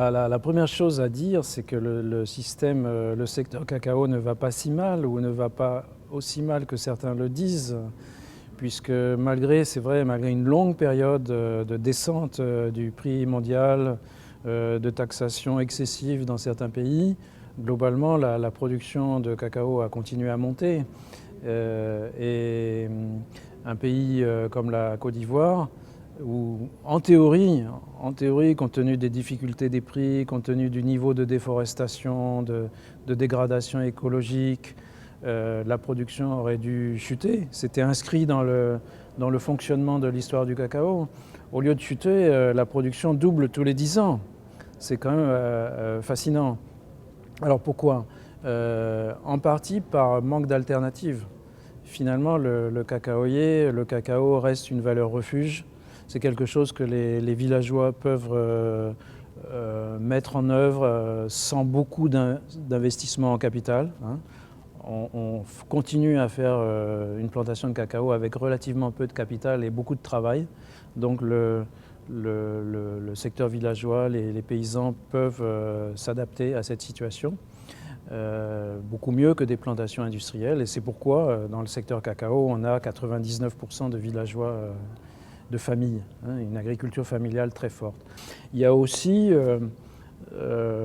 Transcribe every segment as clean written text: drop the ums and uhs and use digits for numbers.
La première chose à dire, c'est que le secteur cacao ne va pas si mal ou ne va pas aussi mal que certains le disent, puisque c'est vrai, malgré une longue période de descente du prix mondial, de taxation excessive dans certains pays, globalement la production de cacao a continué à monter. Et un pays comme la Côte d'Ivoire, où en théorie, compte tenu des difficultés des prix, compte tenu du niveau de déforestation, de dégradation écologique, la production aurait dû chuter. C'était inscrit dans le fonctionnement de l'histoire du cacao. Au lieu de chuter, la production double tous les 10 ans. C'est quand même fascinant. Alors pourquoi ? En partie par manque d'alternatives. Finalement, le cacao reste une valeur refuge. C'est quelque chose que les villageois peuvent mettre en œuvre sans beaucoup d'investissement en capital. On continue à faire une plantation de cacao avec relativement peu de capital et beaucoup de travail. Donc le secteur villageois, les paysans peuvent s'adapter à cette situation. Beaucoup mieux que des plantations industrielles. Et c'est pourquoi, dans le secteur cacao, on a 99% de villageois de famille, une agriculture familiale très forte. Il y a aussi,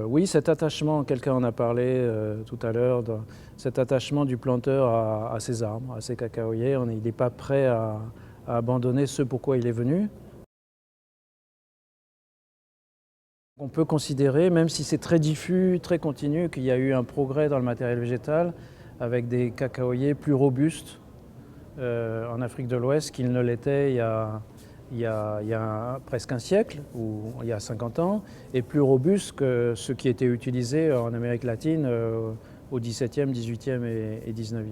oui, cet attachement, quelqu'un en a parlé tout à l'heure, cet attachement du planteur à ses arbres, à ses cacaoyers. Il n'est pas prêt à abandonner ce pourquoi il est venu. On peut considérer, même si c'est très diffus, très continu, qu'il y a eu un progrès dans le matériel végétal avec des cacaoyers plus robustes en Afrique de l'Ouest qu'ils ne l'étaient il y a presque un siècle ou il y a 50 ans, et plus robustes que ceux qui étaient utilisés en Amérique latine au XVIIe, XVIIIe et XIXe.